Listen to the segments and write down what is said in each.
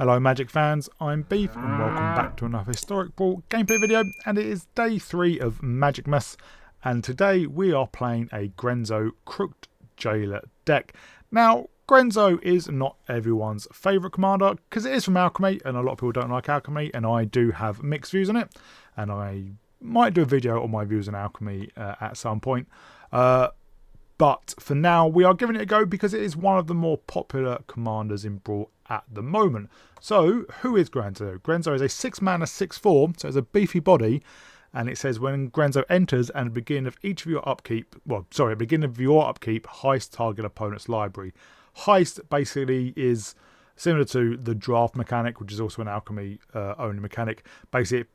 Hello Magic fans, I'm Beef and welcome back to another historic Brawl gameplay video, and it is day 3 of Magicmas, and today we are playing a Grenzo Crooked Jailer deck. Now Grenzo is not everyone's favourite commander because it is from Alchemy and a lot of people don't like Alchemy, and I do have mixed views on it, and I might do a video on my views on Alchemy at some point. But for now, we are giving it a go because it is one of the more popular commanders in Brawl at the moment. So, who is Grenzo? Grenzo is a 6 mana 6/4, so it's a beefy body. And it says when Grenzo enters and at the beginning of each of your upkeep, beginning of your upkeep, heist target opponent's library. Heist basically is similar to the draft mechanic, which is also an Alchemy only mechanic. Basically,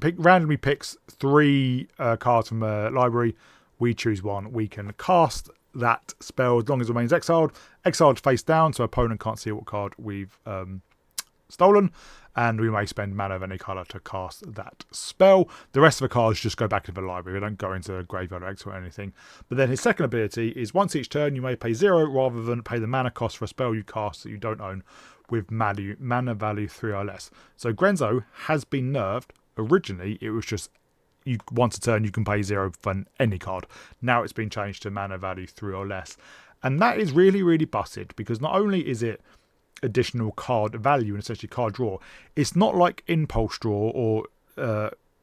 it randomly picks 3 cards from a library. We choose one. We can cast that spell as long as it remains exiled. Exiled face down, so opponent can't see what card we've stolen. And we may spend mana of any colour to cast that spell. The rest of the cards just go back into the library. We don't go into the graveyard or exile or anything. But then his second ability is once each turn you may pay 0 rather than pay the mana cost for a spell you cast that you don't own with mana value 3 or less. So Grenzo has been nerfed. Originally it was just once a turn you can pay 0 for any card. Now it's been changed to mana value 3 or less. And that is really, really busted because not only is it additional card value and essentially card draw, it's not like impulse draw or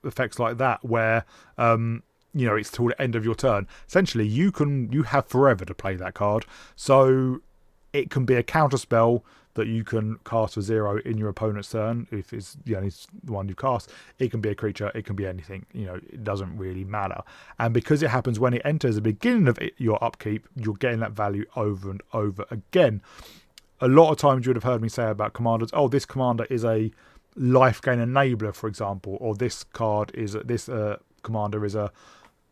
effects like that where it's till the end of your turn. Essentially you have forever to play that card. So it can be a counter spell that you can cast for 0 in your opponent's turn. If it's the one you cast, it can be a creature, it can be anything. It doesn't really matter. And because it happens when it enters the beginning of your upkeep, you're getting that value over and over again. A lot of times you would have heard me say about commanders, oh, this commander is a life gain enabler, for example, or this commander is a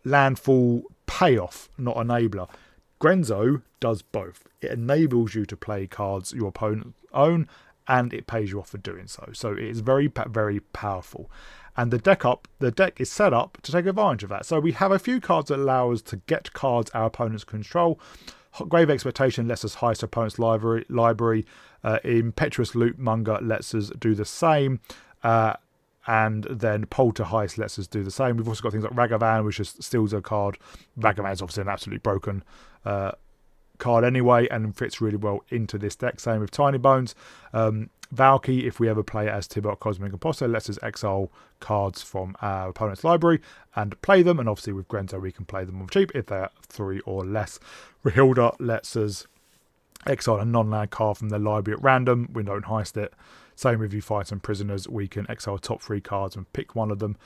landfall payoff, not enabler. Grenzo does both. It enables you to play cards your opponent own, and it pays you off for doing so. So it is very, very powerful. And the deck is set up to take advantage of that. So we have a few cards that allow us to get cards our opponents control. Grave Expectation lets us heist opponent's library. Impetuous Loot Monger lets us do the same. And then Poltergeist lets us do the same. We've also got things like Ragavan, which just steals a card. Ragavan is obviously an absolutely broken card anyway, and fits really well into this deck. Same with Tiny Bones. Valky, if we ever play it as Tibot Cosmic Imposter, lets us exile cards from our opponent's library and play them. And obviously with Grenzo, we can play them on cheap if they're 3 or less. Rahilda lets us exile a non-land card from their library at random. We don't heist it. Same with you fight some prisoners, we can exile top 3 cards and pick one of them.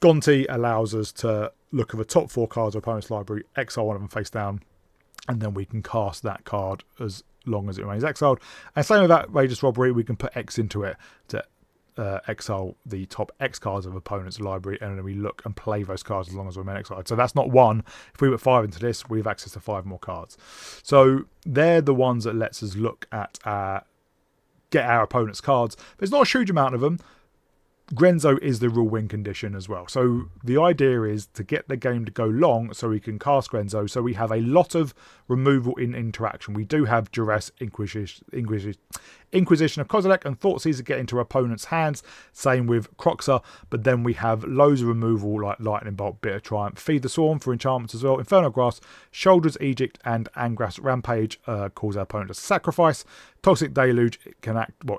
Gonti allows us to look at the top 4 cards of opponent's library, exile one of them face down, and then we can cast that card as long as it remains exiled. And same with Outrageous Robbery, we can put X into it to exile the top X cards of opponent's library, and then we look and play those cards as long as we remain exiled. So that's not 1. If we put 5 into this, we have access to 5 more cards. So they're the ones that lets us look at get our opponent's cards. There's not a huge amount of them. Grenzo is the rule win condition as well. So the idea is to get the game to go long so we can cast Grenzo. So we have a lot of removal in interaction. We do have Duress, Inquisition of Kozilek, and Thoughtseizer get into opponent's hands. Same with Croxer. But then we have loads of removal like Lightning Bolt, Bitter Triumph, Feed the Swarm for enchantments as well. Infernal Grasp, Shoulders Edict, and Angras Rampage cause our opponent to sacrifice. Toxic Deluge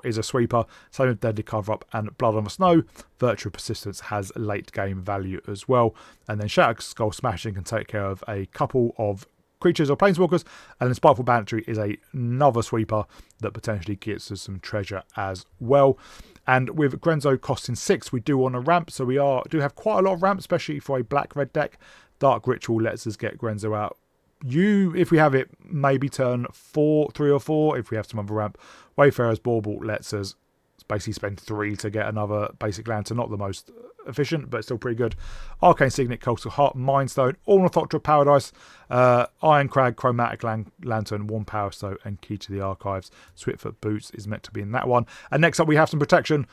is a sweeper. Same with Deadly Cover-Up and Blood on the Snow. Virtue Persistence has late game value as well. And then Shatter Skull Smashing can take care of a couple of creatures or planeswalkers. And then Spiteful Banditry is another sweeper that potentially gets us some treasure as well. And with Grenzo costing 6, we do want a ramp. So we do have quite a lot of ramp, especially for a black-red deck. Dark Ritual lets us get Grenzo out. If we have it, maybe turn 3 or 4. If we have some other ramp, Wayfarer's Bauble lets us basically spend 3 to get another basic lantern. Not the most efficient, but still pretty good. Arcane Signet, Coastal Heart, Mindstone, Ornithopter Paradise, Iron Crag, Chromatic Lantern, Warm Power Stone, and Key to the Archives. Swiftfoot Boots is meant to be in that one. And next up, we have some protection.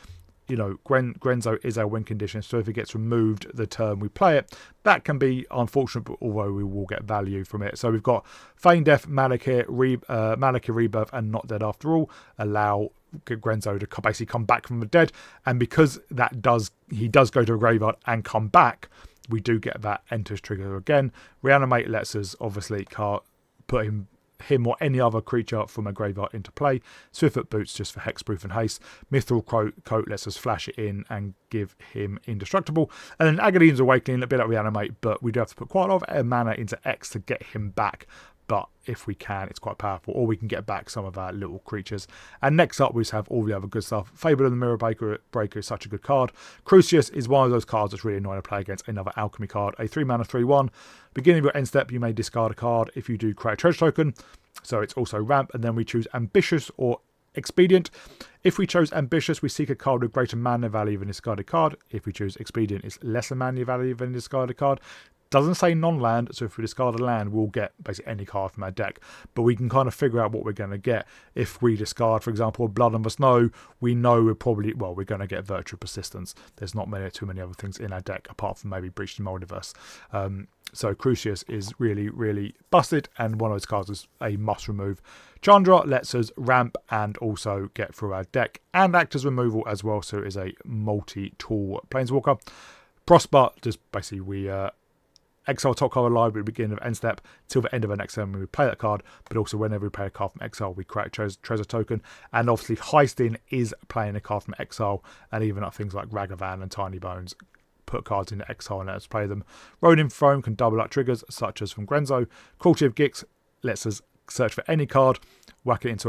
you know, Grenzo is our win condition, so if it gets removed the turn we play it, that can be unfortunate, but although we will get value from it. So we've got Feign Death, Malakir, Malakir Rebirth, and Not Dead After All allow Grenzo to basically come back from the dead, and because he does go to a graveyard and come back, we do get that enters trigger again. Reanimate lets us obviously put him or any other creature from a graveyard into play. Swiftfoot Boots just for hexproof and haste. Mithril Coat lets us flash it in and give him indestructible. And then Agadeem's Awakening, a bit like Reanimate, but we do have to put quite a lot of mana into X to get him back. But if we can, it's quite powerful. Or we can get back some of our little creatures. And next up, we just have all the other good stuff. Fable of the Mirror Breaker is such a good card. Crucius is one of those cards that's really annoying to play against another alchemy card. A 3-mana 3/1. Beginning of your end step, you may discard a card if you do create a treasure token. So it's also ramp. And then we choose Ambitious or Expedient. If we chose Ambitious, we seek a card with greater mana value than a discarded card. If we choose Expedient, it's lesser mana value than a discarded card. Doesn't say non-land, so if we discard a land, we'll get basically any card from our deck. But we can kind of figure out what we're going to get. If we discard, for example, Blood on the Snow, we know we're going to get Virtual Persistence. There's not too many other things in our deck, apart from maybe Breach the Multiverse. So Crucius is really, really busted, and one of those cards is a must remove. Chandra lets us ramp and also get through our deck, and act as removal as well, so it is a multi-tool Planeswalker. Prosper, just basically we exile top card library at the beginning of end step till the end of our next turn when we play that card, but also whenever we play a card from exile, we create a treasure token. And obviously Heisting is playing a card from exile, and even up things like Ragavan and Tiny Bones put cards into exile and let us play them. Ronin Throne can double up triggers, such as from Grenzo. Cruelty of Gix lets us search for any card, whack it into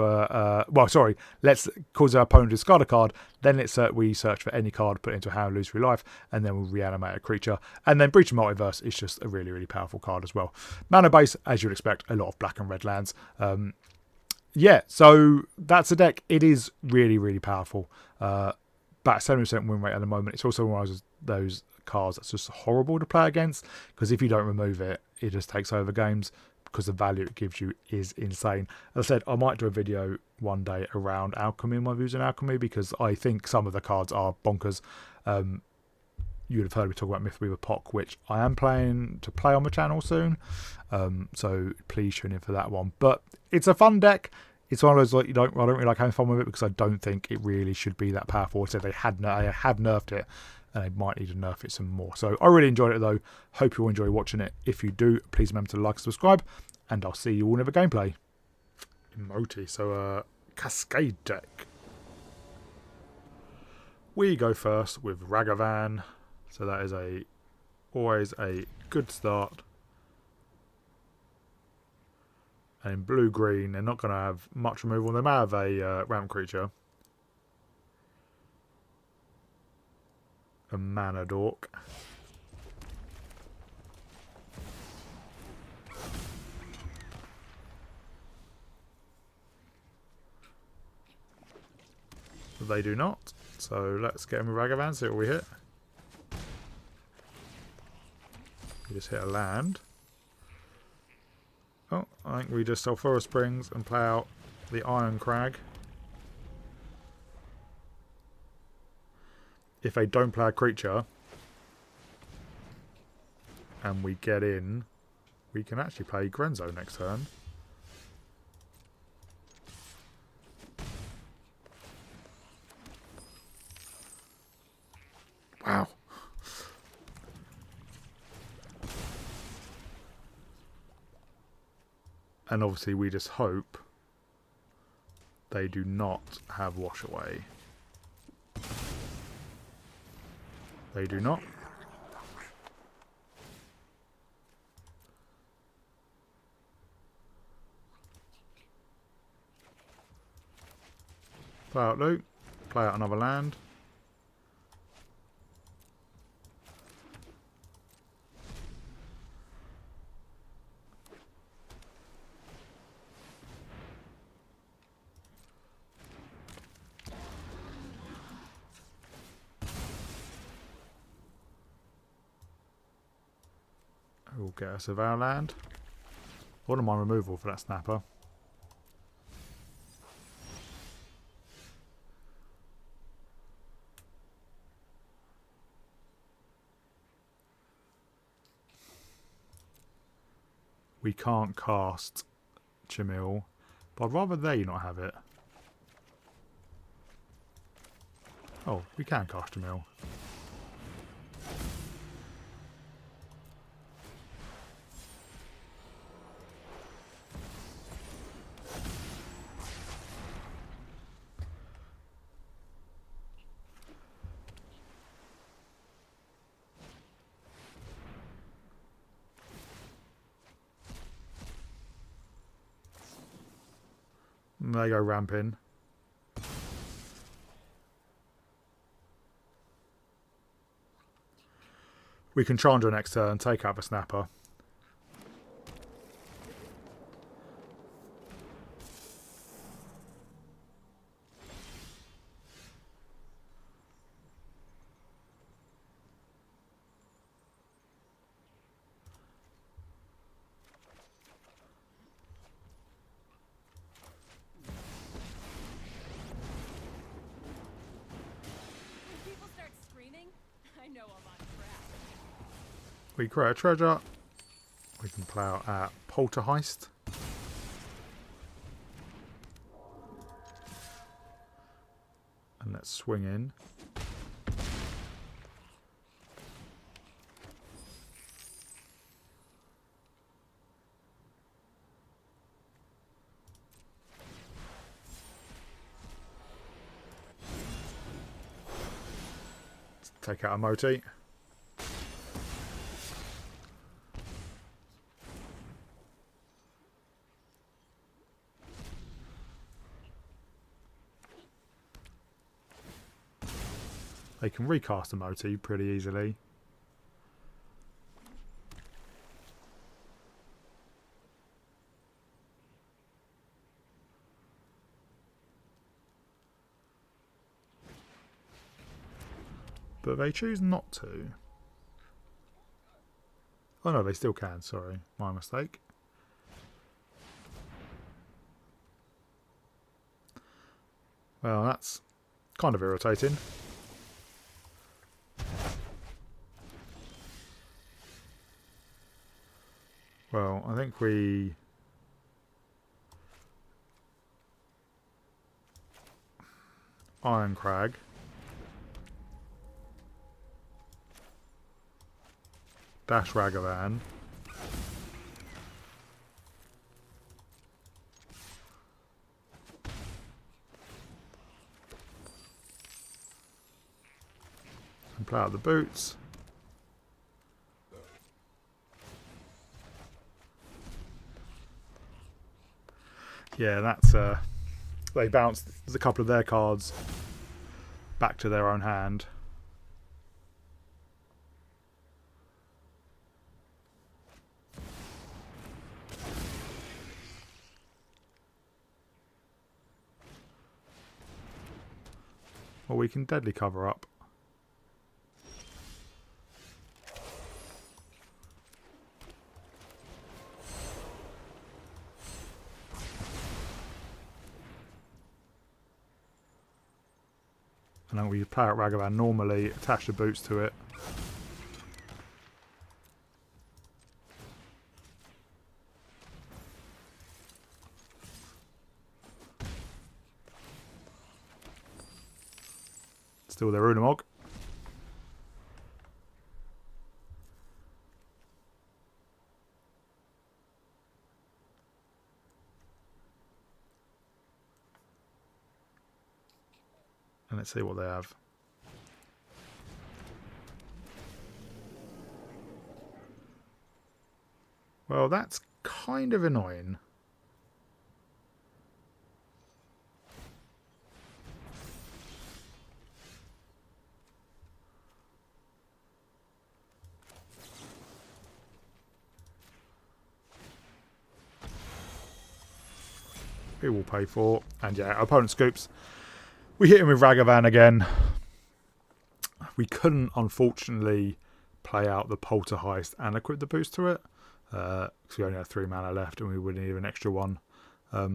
let's cause our opponent to discard a card, then we search for any card, put it into a hand, lose 3 life, and then we'll reanimate a creature. And then Breach of Multiverse is just a really, really powerful card as well. Mana base, as you'd expect, a lot of black and red lands. Yeah, so that's a deck. It is really, really powerful. About 70% win rate at the moment. It's also one of those cards that's just horrible to play against, because if you don't remove it, it just takes over games, because the value it gives you is insane. As I said, I might do a video one day around Alchemy and my views on Alchemy, because I think some of the cards are bonkers. You would have heard me talk about Mythweaver Pock, which I am planning to play on the channel soon. So please tune in for that one. But it's a fun deck. It's one of those I don't really like having fun with it, because I don't think it really should be that powerful. So they have nerfed it, and they might need to nerf it some more. So I really enjoyed it though. Hope you all enjoy watching it. If you do, please remember to like and subscribe, and I'll see you all in the gameplay. Emoti, so Cascade deck. We go first with Ragavan, so that is always a good start. And in blue-green, they're not going to have much removal. They may have a ramp creature. A mana dork. They do not. So let's get him a Ragavan, see what we hit. We just hit a land. Oh, I think we just Sulphurous Springs and play out the Iron Crag. If they don't play a creature and we get in, we can actually play Grenzo next turn. Wow. And obviously we just hope they do not have Wash Away. They do not. Play out loot. Play out another land. We'll get us a Vow land. Wouldn't mind removal for that snapper. we can't cast Chimil, but I'd rather they not have it. Oh, we can cast Chimil. They go ramping. We can Chandra next turn, take out the snapper. We create a treasure. We can play out at Poltergeist. And let's swing in. Let's take out a Moti. They can recast a Moti pretty easily. But they choose not to. Oh no, they still can, sorry. My mistake. Well, that's kind of irritating. Well, I think we... Iron Crag. Dash Ragavan. And play out the boots. Yeah, that's they bounced a couple of their cards back to their own hand. Or we can deadly cover up. And then we play out Ragavan normally, attach the boots to it. Still their Unamog. And let's see what they have. Well, that's kind of annoying. He will pay for. And yeah, our opponent scoops. We hit him with Ragavan again. We couldn't, unfortunately, play out the Poltergeist and equip the boost to it. Because we only had 3 mana left and we would need an extra one. I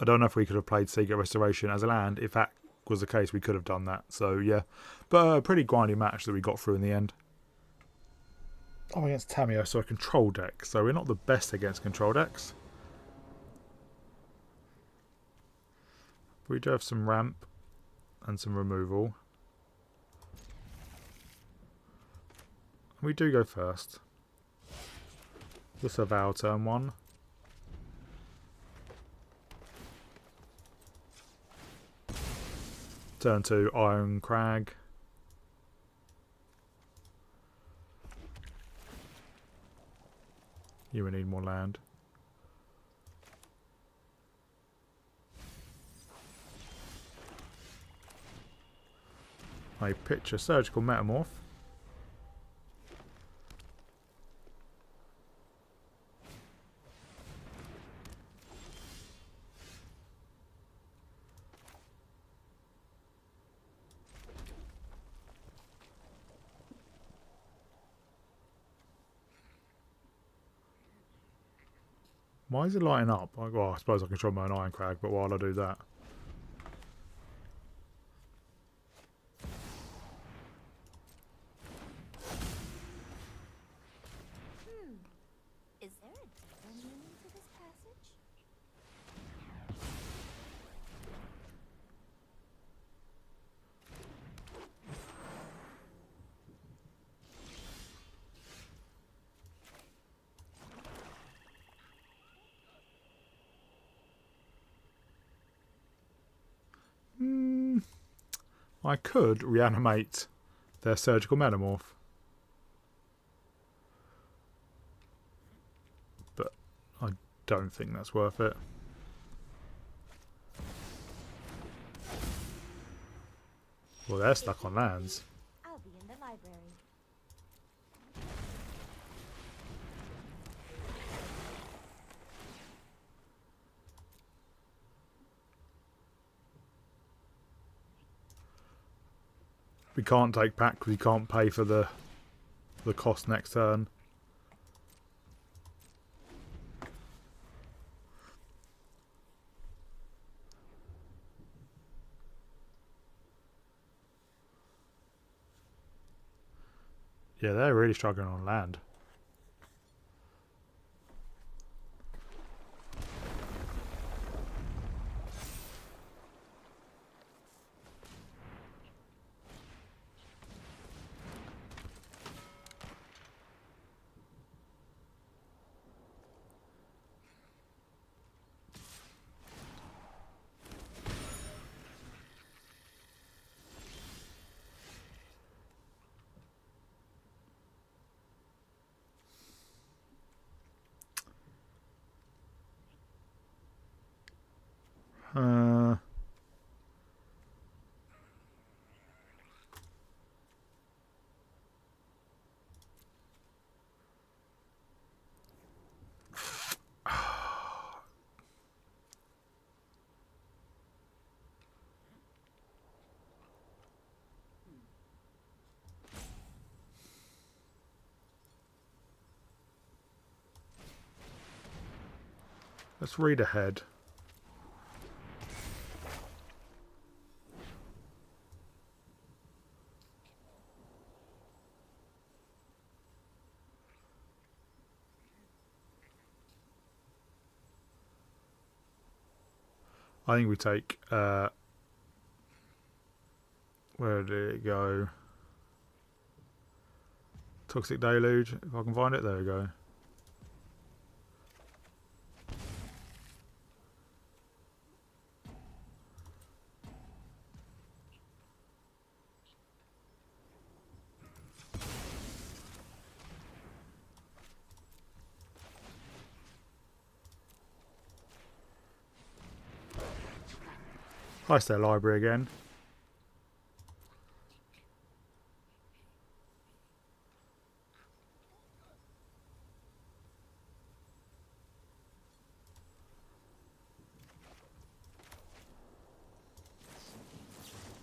don't know if we could have played Secret Restoration as a land. If that was the case, we could have done that. So yeah, but a pretty grindy match that we got through in the end. Oh, against Tamio, so a control deck. So we're not the best against control decks. We do have some ramp and some removal. We do go first. Just a Vow turn 1. Turn 2, Iron Crag. You will need more land. I pitch a Surgical Metamorph. Why is it lighting up? Well, I suppose I can control my own Iron Crag, but while I do that. Is there a deeper meaning to this passage? I could reanimate their Surgical Metamorph. But I don't think that's worth it. Well, they're stuck on lands. I'll be in the library. We can't take back because we can't pay for the cost next turn. Yeah, they're really struggling on land. Uh, let's read ahead. I think we take, where did it go? Toxic Deluge, if I can find it, there we go. Heist their library again.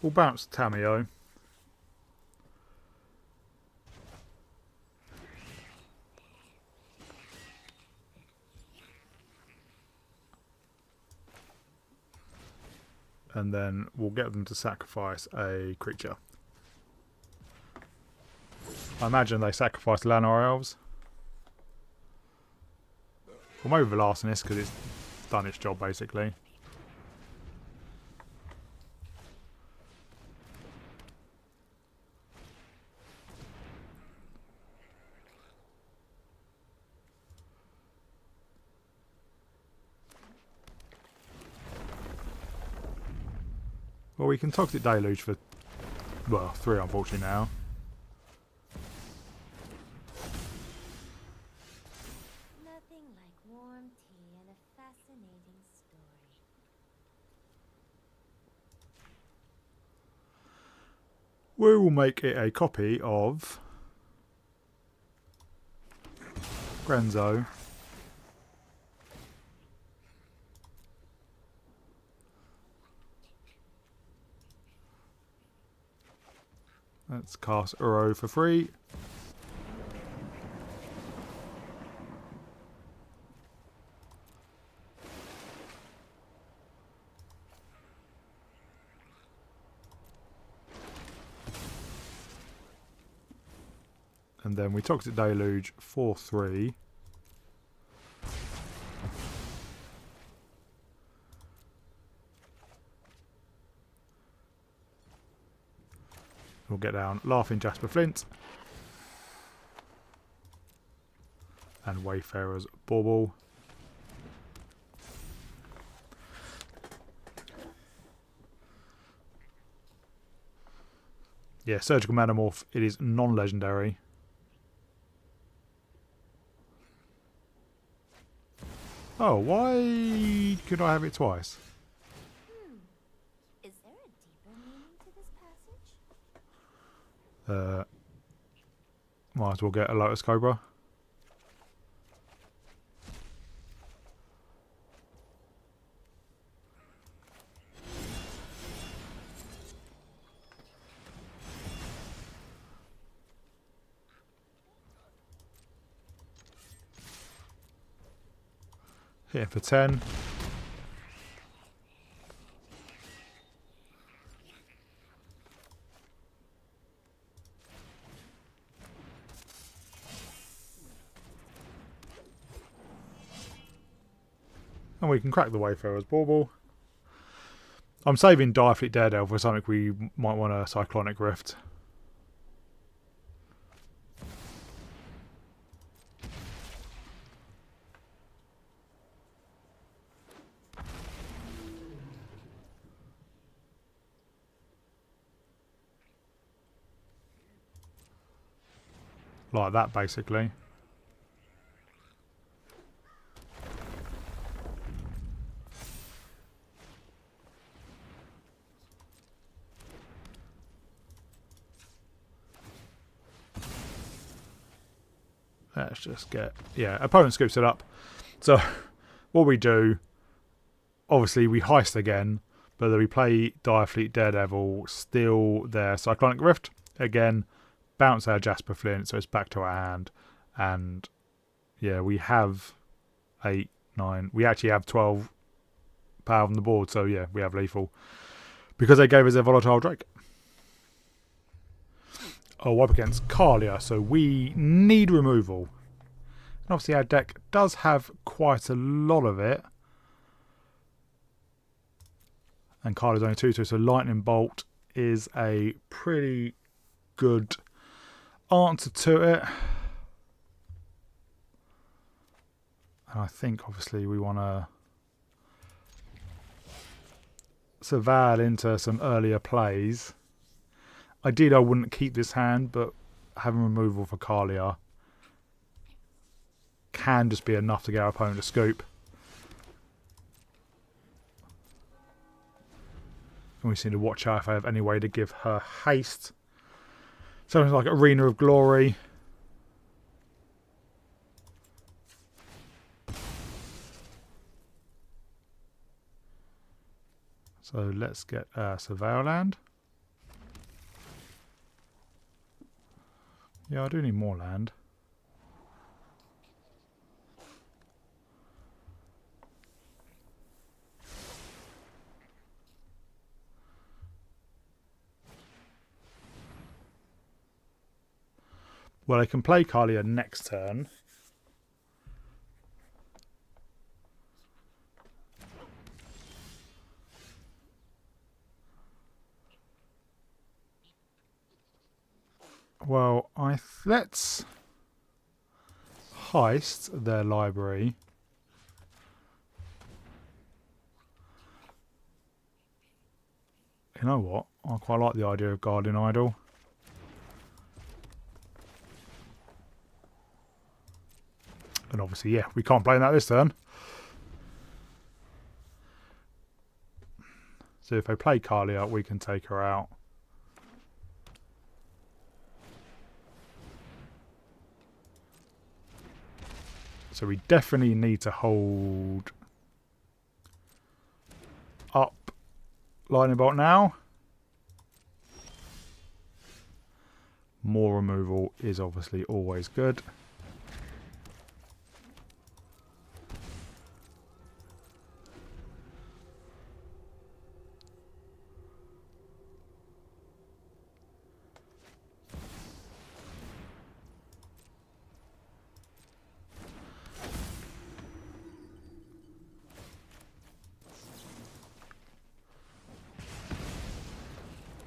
We'll bounce Tamio. And then we'll get them to sacrifice a creature. I imagine they sacrificed Llanowar Elves. Or maybe the Larcenist, because it's done its job basically. Well, we can Toxic Deluge for, well, 3 unfortunately now. Nothing like warm tea and a fascinating story. We will make it a copy of Grenzo. Let's cast Uro for free. And then we Toxic Deluge for 3. We'll get down Laughing Jasper Flint and Wayfarer's Bauble. Yeah, Surgical Manamorph, it is non-legendary. Oh, why could I have it twice? Is there a deeper meaning to this passage? Might as well get a Lotus Cobra. Hit him for 10. And we can crack the Wayfarer's Bauble. I'm saving Direfleet Daredevil for something we might want a Cyclonic Rift. Like that, basically. Let's just get... yeah, opponent scoops it up. So, what we do... obviously, we heist again. But then we play Direfleet Daredevil, steal their Cyclonic Rift. Again, bounce our Jasper Flint, so it's back to our hand. And, yeah, we have 8, 9... we actually have 12 power on the board. So, yeah, we have lethal. Because they gave us a Volatile Drake. Oh, up against Kalia, so we need removal. And obviously our deck does have quite a lot of it. And Kalia's only 2, so Lightning Bolt is a pretty good answer to it. And I think obviously we want to surveil into some earlier plays. Ideally, I wouldn't keep this hand, but having removal for Kalia can just be enough to get our opponent to scoop. And we just need to watch out if I have any way to give her haste. Something like Arena of Glory. So let's get Surveil Land. Yeah, I do need more land. Well, I can play Kalia next turn. Well, let's heist their library. You know what? I quite like the idea of Guardian Idol. And obviously, yeah, we can't play that this turn. So if they play Kalia, we can take her out. So we definitely need to hold up Lightning Bolt now. More removal is obviously always good.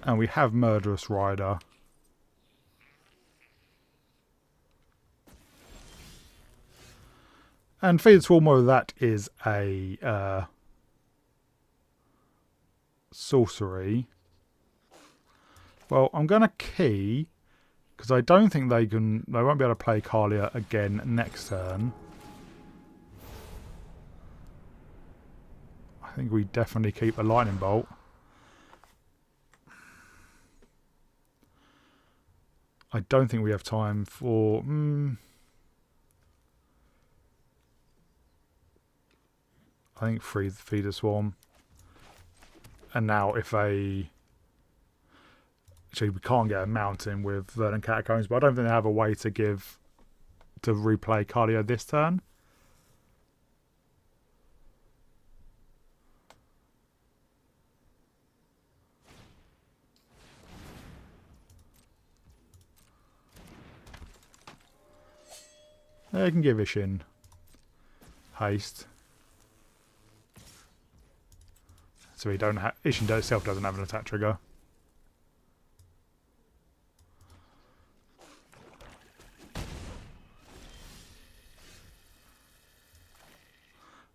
And we have Murderous Rider. And Feed the Swarm, that is a sorcery. Well, I'm going to key, because I don't think they won't be able to play Kalia again next turn. I think we definitely keep a Lightning Bolt. I don't think we have time for... I think feed the Swarm. And now if they... Actually, we can't get a mountain with Verdant Catacombs, but I don't think they have a way to replay Kalia this turn. They can give Ishin haste. So we don't have... Ishin itself doesn't have an attack trigger.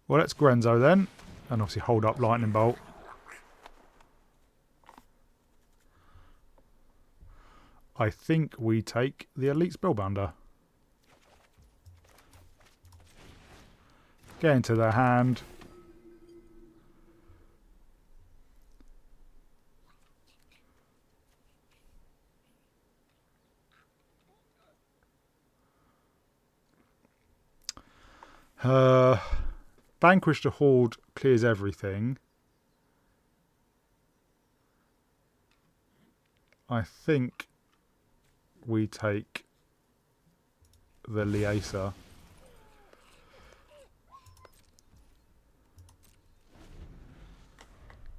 Well, let's Grenzo then. And obviously hold up Lightning Bolt. I think we take the Elite Spellbounder. Get into their hand. Vanquish the Horde clears everything. I think we take the Liesa.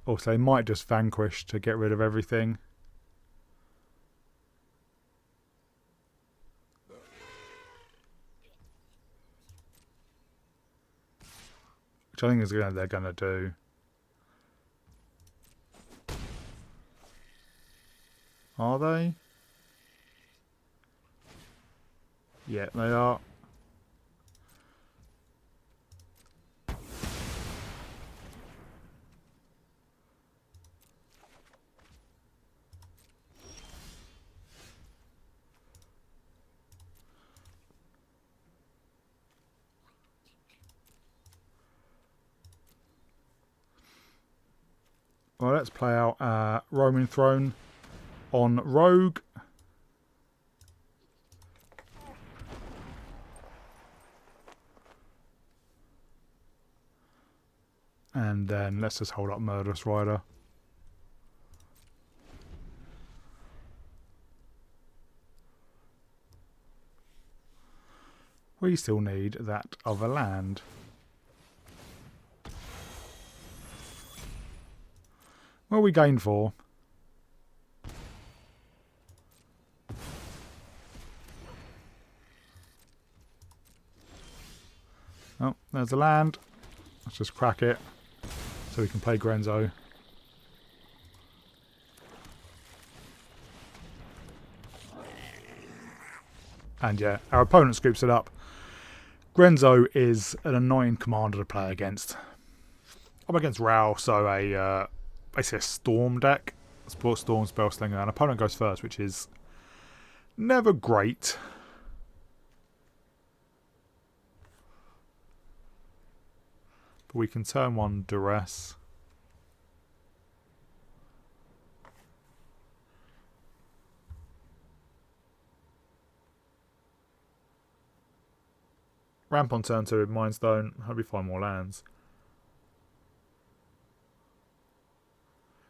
Also, they might just Vanquish to get rid of everything. Which I think is they're going to do. Are they? Yeah, they are. Well, let's play out Roaming Throne on Rogue. And then let's just hold up Murderous Rider. We still need that other land. Well, we gained 4. Oh, there's the land. Let's just crack it so we can play Grenzo. And yeah, our opponent scoops it up. Grenzo is an annoying commander to play against. I'm against Raoul, so basically a storm deck. Support Storm, Spellslinger, and opponent goes first, which is never great. But we can turn one Duress. Ramp on turn 2 with Mindstone. Hope we find more lands.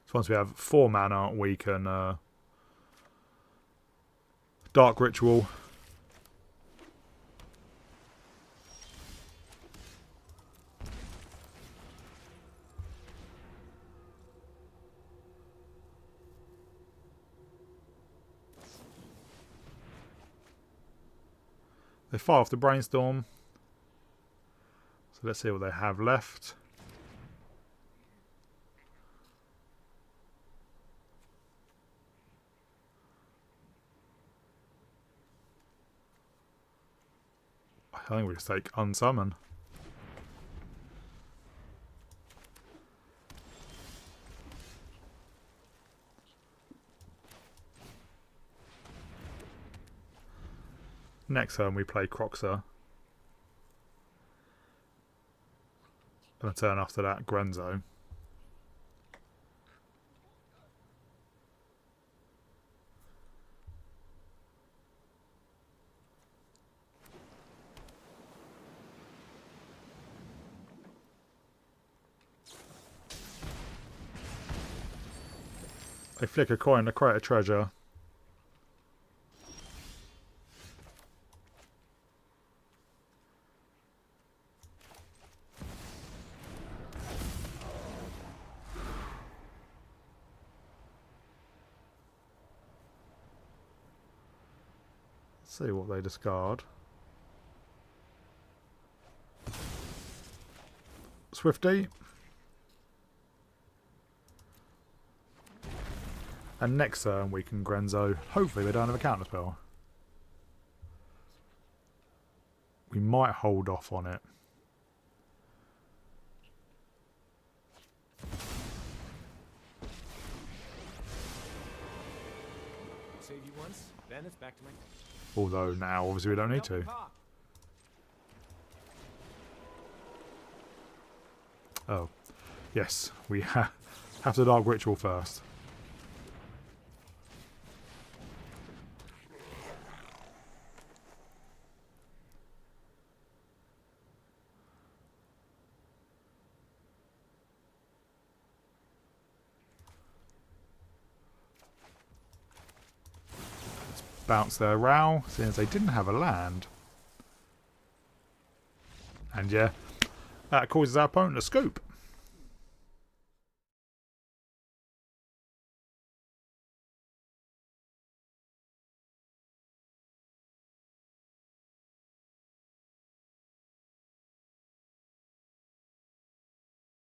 So once we have 4 mana, we can Dark Ritual. They fire off the Brainstorm. So let's see what they have left. I think we just take Unsummon. Next turn we play Croxer. And a turn after that, Grenzo. They flick a coin to create a treasure. Let's see what they discard. Swifty. And next turn we can Grenzo. Hopefully they don't have a counterspell. We might hold off on it. Save you once, then it's back to my... Although now obviously we don't need to. Oh. Yes, we have to Dark Ritual first. Bounce their Raoul, seeing as they didn't have a land. And yeah, that causes our opponent to scoop.